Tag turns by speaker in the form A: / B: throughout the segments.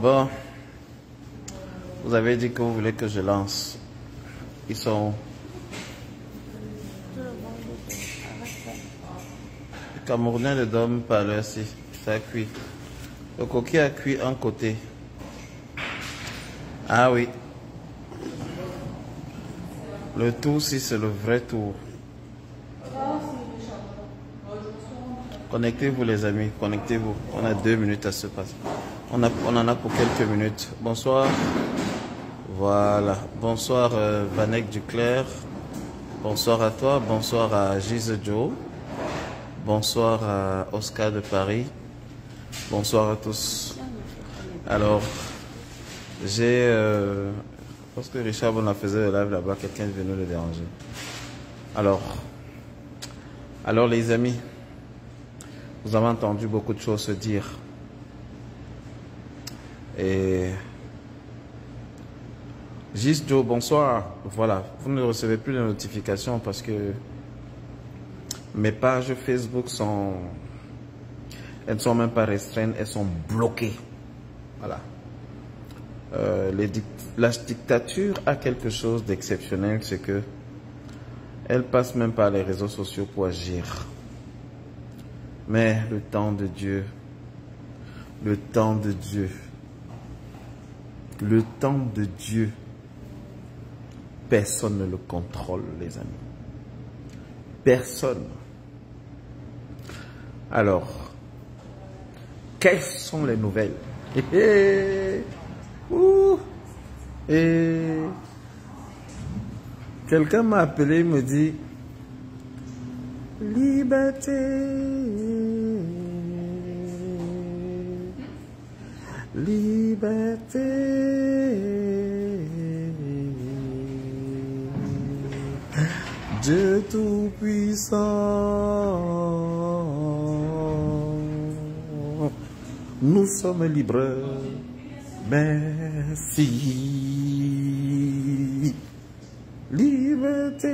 A: Bon, vous avez dit que vous voulez que je lance. Ils sont... Le Camerounais de Dôme par là, si ça a cuit. Le coquille a cuit un côté. Ah oui. Le tour, si c'est le vrai tour. Connectez-vous les amis, connectez-vous. On a 2 minutes à se passer. On en a pour quelques minutes. Bonsoir. Voilà. Bonsoir Vanek Duclerc. Bonsoir à toi. Bonsoir à Gise Joe. Bonsoir à Oscar de Paris. Bonsoir à tous. Alors, parce que Richard on a faisait le live là-bas, quelqu'un est venu le déranger. Alors les amis, vous avez entendu beaucoup de choses se dire. Et Gis Joe, bonsoir. Voilà, vous ne recevez plus les notifications parce que mes pages Facebook elles ne sont même pas restreintes, elles sont bloquées. Voilà. La dictature a quelque chose d'exceptionnel, c'est que elle passe même par les réseaux sociaux pour agir. Mais le temps de Dieu, le temps de Dieu, le temps de Dieu, personne ne le contrôle, les amis. Personne. Alors, quelles sont les nouvelles? Quelqu'un m'a appelé, il me dit liberté, liberté, Dieu Tout-Puissant, nous sommes libres, merci, liberté,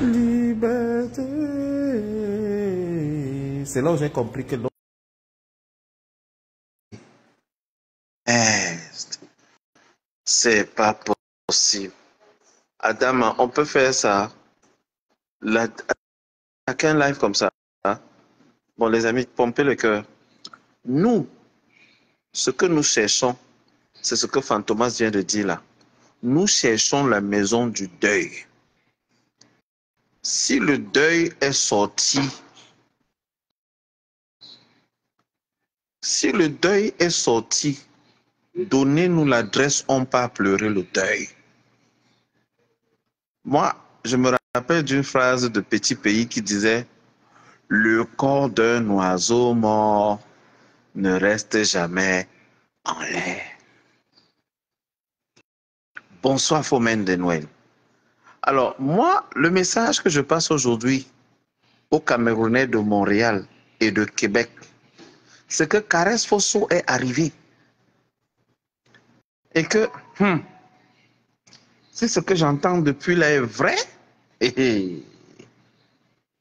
A: liberté. C'est là où j'ai compris que c'est pas possible. Adam, on peut faire ça. Avec un live comme ça. Hein? Bon, les amis, pompez le cœur. Nous, ce que nous cherchons, c'est ce que Fantomas vient de dire là. Nous cherchons la maison du deuil. Si le deuil est sorti, donnez-nous l'adresse, on peut pleurer le deuil. Moi, je me rappelle d'une phrase de Petit Pays qui disait « Le corps d'un oiseau mort ne reste jamais en l'air. » Bonsoir, Fomen de Noël. Alors, moi, le message que je passe aujourd'hui aux Camerounais de Montréal et de Québec, c'est que Caresse Fosso est arrivé. Et que, si ce que j'entends depuis là est vrai,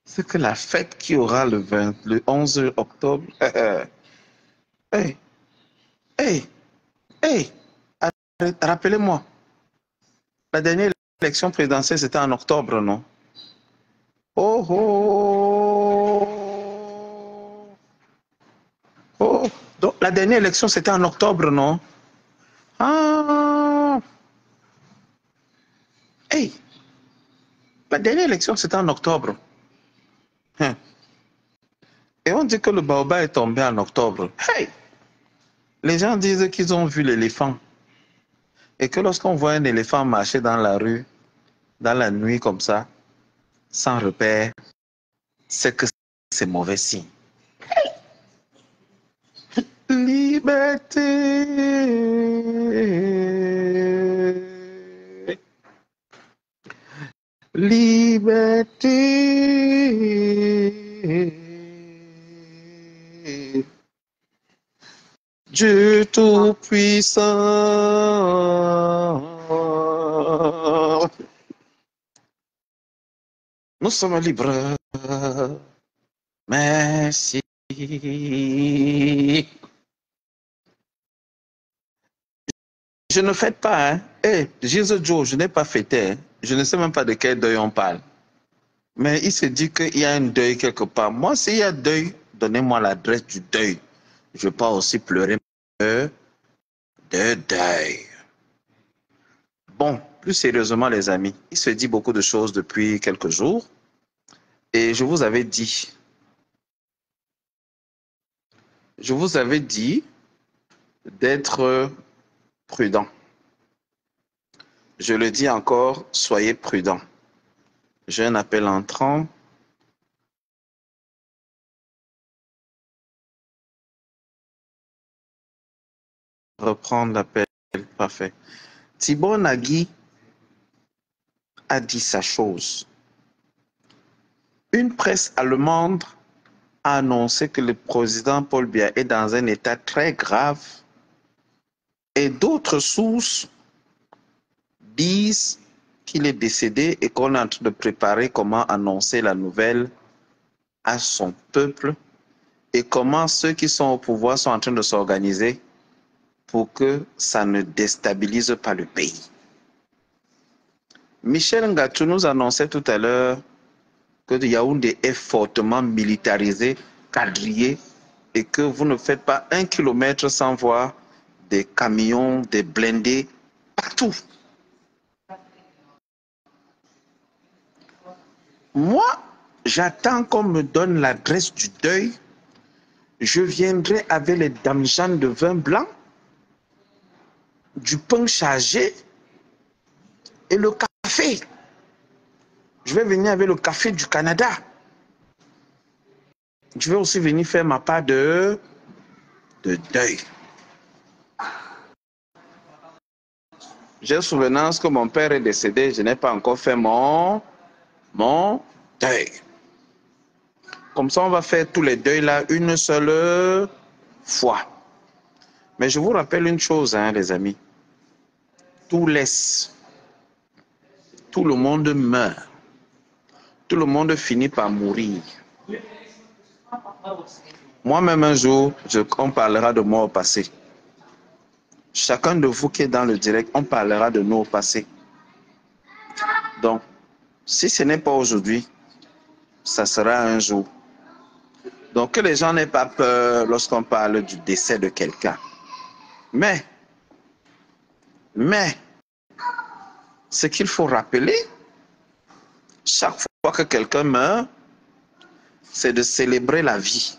A: c'est que la fête qui aura le 11 octobre, rappelez-moi, la dernière élection présidentielle, c'était en octobre, non? Oh, oh, oh. Donc, la dernière élection, c'était en octobre, non? Ah. Hey. La dernière élection, c'était en octobre. Et on dit que le baobab est tombé en octobre. Hey. Les gens disent qu'ils ont vu l'éléphant. Et que lorsqu'on voit un éléphant marcher dans la rue, dans la nuit comme ça, sans repère, c'est que c'est mauvais signe. Liberté. Liberté. Dieu Tout-Puissant. Nous sommes libres. Merci.
B: Je ne fête pas, hein. Jesus Joe, je n'ai pas fêté. Hein. Je ne sais même pas de quel deuil on parle. Mais il se dit qu'il y a un deuil quelque part. Moi, s'il y a deuil, donnez-moi l'adresse du deuil. Je ne vais pas aussi pleurer de deuil. Bon, plus sérieusement, les amis, il se dit beaucoup de choses depuis quelques jours. Et je vous avais dit d'être prudent. Je le dis encore, soyez prudent. J'ai un appel entrant. Reprendre l'appel, parfait. Thibaut Nagui a dit sa chose. Une presse allemande a annoncé que le président Paul Biya est dans un état très grave et d'autres sources disent qu'il est décédé et qu'on est en train de préparer comment annoncer la nouvelle à son peuple et comment ceux qui sont au pouvoir sont en train de s'organiser pour que ça ne déstabilise pas le pays. Michel Ngatou nous annonçait tout à l'heure que Yaoundé est fortement militarisé, quadrillé, et que vous ne faites pas 1 kilomètre sans voir des camions, des blindés, partout. Moi, j'attends qu'on me donne l'adresse du deuil. Je viendrai avec les damjans de vin blanc, du pain chargé et le café. Je vais venir avec le café du Canada. Je vais aussi venir faire ma part de deuil. J'ai souvenance que mon père est décédé, je n'ai pas encore fait mon deuil. Comme ça, on va faire tous les deuils là une seule fois. Mais je vous rappelle une chose, hein, les amis. Tout laisse. Tout le monde meurt. Tout le monde finit par mourir. Moi-même, un jour, on parlera de moi au passé. Chacun de vous qui est dans le direct, on parlera de nous au passé. Donc, si ce n'est pas aujourd'hui, ça sera un jour. Donc, que les gens n'aient pas peur lorsqu'on parle du décès de quelqu'un. Mais, ce qu'il faut rappeler, chaque fois que quelqu'un meurt, c'est de célébrer la vie.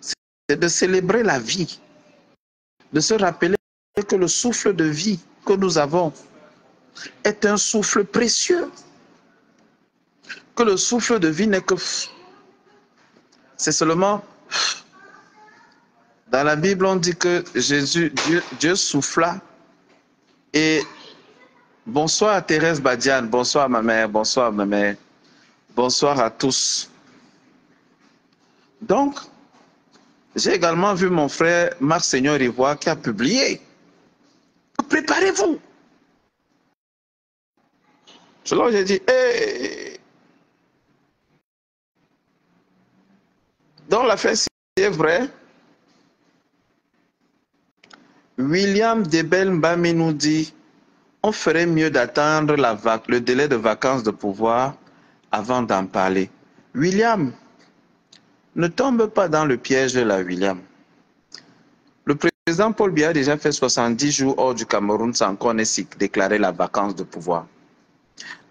B: C'est de célébrer la vie. De se rappeler que le souffle de vie que nous avons est un souffle précieux. Que le souffle de vie n'est que... C'est seulement... Dans la Bible, on dit que Dieu souffla. Et bonsoir à Thérèse Badiane, bonsoir à ma mère, bonsoir à ma mère. Bonsoir à tous. Donc, j'ai également vu mon frère Marc Seigneur Ivoire qui a publié. Préparez-vous. Alors j'ai dit, hey. Donc l'affaire c'est vrai. William Debel Mbami nous dit, on ferait mieux d'attendre le délai de vacances de pouvoir avant d'en parler. William, ne tombe pas dans le piège de la William. Le président Paul Biya a déjà fait 70 jours hors du Cameroun sans qu'on ait déclaré la vacance de pouvoir.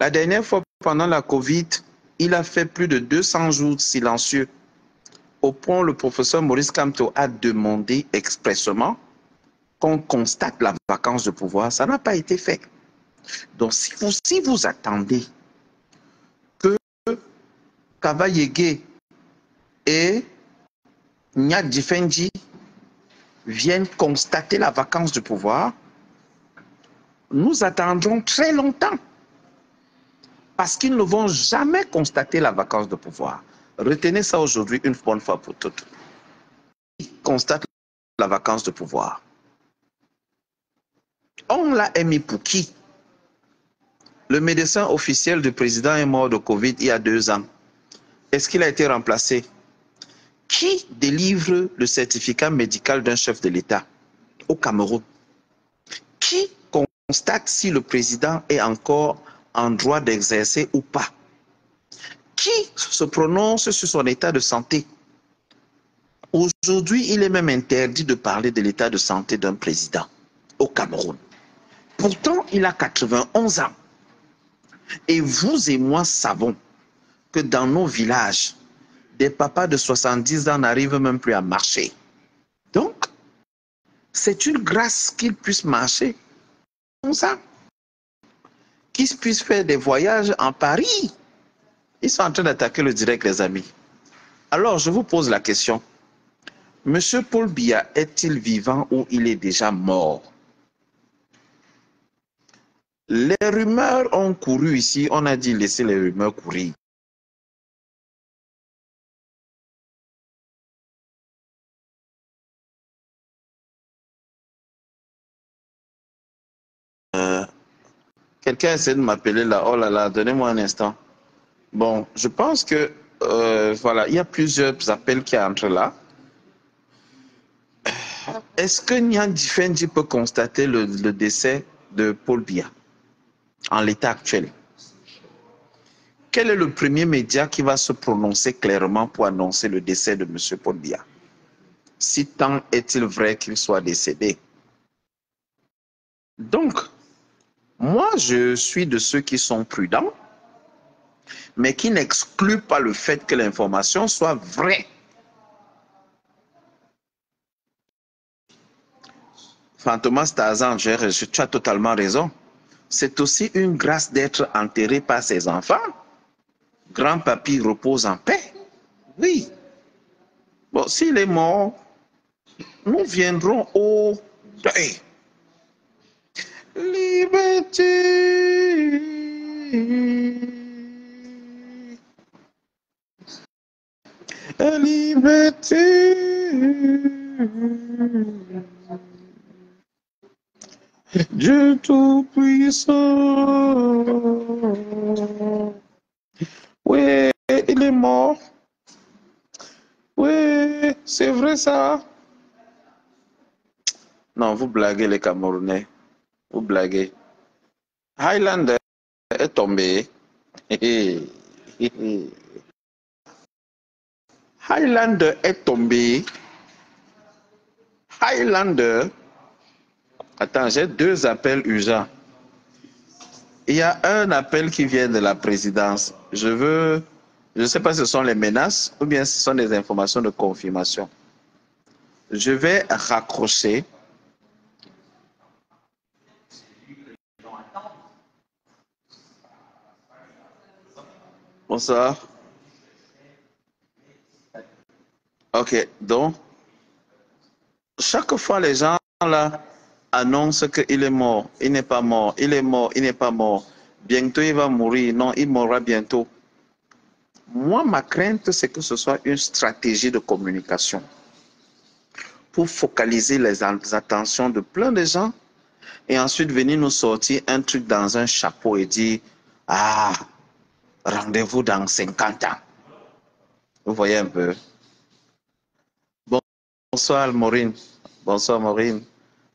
B: La dernière fois, pendant la Covid, il a fait plus de 200 jours silencieux. Au point où le professeur Maurice Kamto a demandé expressément qu'on constate la vacance de pouvoir. Ça n'a pas été fait. Donc, si vous attendez que Kaba Yégué et Nyat Difendi viennent constater la vacance du pouvoir, nous attendrons très longtemps. Parce qu'ils ne vont jamais constater la vacance de pouvoir. Retenez ça aujourd'hui une bonne fois pour toutes. Ils constatent la vacance de pouvoir. On l'a émis pour qui? Le médecin officiel du président est mort de Covid il y a 2 ans. Est-ce qu'il a été remplacé? Qui délivre le certificat médical d'un chef de l'État au Cameroun? Qui constate si le président est encore en droit d'exercer ou pas? Qui se prononce sur son état de santé? Aujourd'hui, il est même interdit de parler de l'état de santé d'un président au Cameroun. Pourtant, il a 91 ans. Et vous et moi savons que dans nos villages, des papas de 70 ans n'arrivent même plus à marcher. Donc, c'est une grâce qu'ils puissent marcher comme ça, qu'ils puissent faire des voyages en Paris. Ils sont en train d'attaquer le direct, les amis. Alors, je vous pose la question. Monsieur Paul Biya est-il vivant ou il est déjà mort? Les rumeurs ont couru ici. On a dit laisser les rumeurs courir. Quelqu'un essaie de m'appeler là. Oh là là, donnez-moi un instant. Bon, je pense que voilà, il y a plusieurs appels qui entrent là. Est-ce que Nyan Difendi peut constater le décès de Paul Biya en l'état actuel? Quel est le premier média qui va se prononcer clairement pour annoncer le décès de M. Paul Biya? Si tant est-il vrai qu'il soit décédé? Donc, moi, je suis de ceux qui sont prudents, mais qui n'excluent pas le fait que l'information soit vraie. Fantomas Tarzan, tu as totalement raison. C'est aussi une grâce d'être enterré par ses enfants. Grand-papy repose en paix. Oui. Bon, s'il est mort, nous viendrons au deuil. Liberté. Liberté. Dieu Tout-Puissant. Oui, il est mort. Oui, c'est vrai ça. Non, vous blaguez les Camerounais. Vous blaguez. Highlander est tombé. Highlander est tombé. Highlander. Attends, j'ai deux appels urgents. Il y a un appel qui vient de la présidence. Je ne sais pas si ce sont les menaces ou bien ce sont des informations de confirmation. Je vais raccrocher. Bonsoir. Ok, donc, chaque fois les gens là annoncent qu'il est mort, il n'est pas mort, il est mort, il n'est pas mort. Bientôt il va mourir, non, il mourra bientôt. Moi, ma crainte, c'est que ce soit une stratégie de communication pour focaliser les attentions de plein de gens et ensuite venir nous sortir un truc dans un chapeau et dire « Ah, rendez-vous dans 50 ans. » Vous voyez un peu. Bonsoir Maureen. Bonsoir Maureen.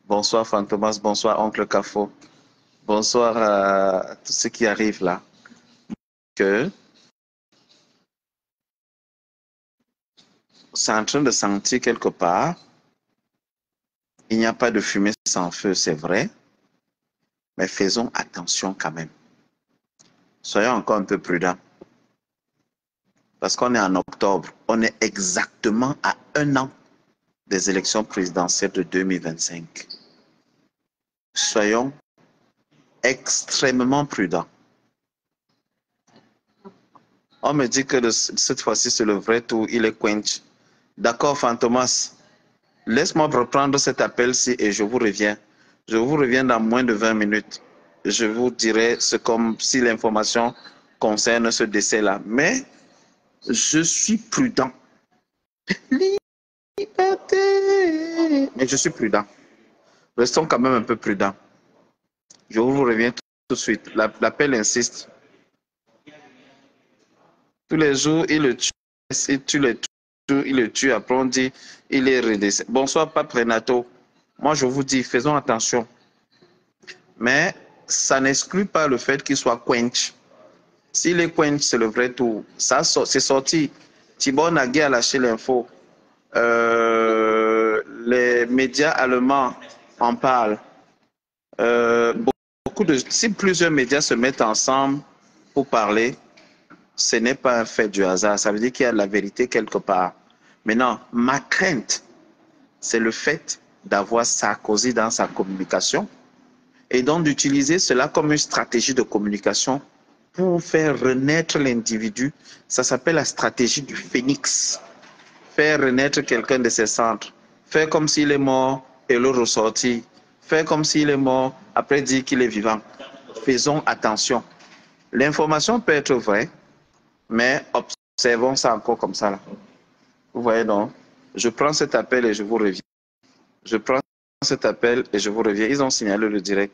B: Bonsoir Fantomas. Bonsoir Oncle Cafo. Bonsoir à tous ceux qui arrivent là. Que c'est en train de sentir quelque part. Il n'y a pas de fumée sans feu, c'est vrai. Mais faisons attention quand même. Soyons encore un peu prudents. Parce qu'on est en octobre. On est exactement à 1 an des élections présidentielles de 2025. Soyons extrêmement prudents. On me dit que cette fois-ci, c'est le vrai tour, il est quench. D'accord, Fantomas. Laisse-moi reprendre cet appel-ci et je vous reviens. Je vous reviens dans moins de 20 minutes. Je vous dirai comme si l'information concerne ce décès-là. Mais je suis prudent. Liberté. Mais je suis prudent. Restons quand même un peu prudents. Je vous reviens tout de suite. L'appel insiste. Tous les jours, il le tue. Il tue les il le tue, après on dit, il est redescendu. Bonsoir, Pape Renato. Moi, je vous dis, faisons attention. Mais ça n'exclut pas le fait qu'il soit quench. S'il est quench, c'est le vrai tour. Ça, c'est sorti. Thibaut Nagui a lâché l'info. Les médias allemands en parlent. Si plusieurs médias se mettent ensemble pour parler, ce n'est pas un fait du hasard. Ça veut dire qu'il y a de la vérité quelque part. Maintenant, ma crainte, c'est le fait d'avoir Sarkozy dans sa communication et donc d'utiliser cela comme une stratégie de communication pour faire renaître l'individu. Ça s'appelle la stratégie du phénix. Faire renaître quelqu'un de ses centres. Faire comme s'il est mort et le ressortir. Faire comme s'il est mort, après dire qu'il est vivant. Faisons attention. L'information peut être vraie, mais observons ça encore comme ça. Là. Vous voyez donc, je prends cet appel et je vous reviens. Je prends cet appel et je vous reviens. Ils ont signalé le direct.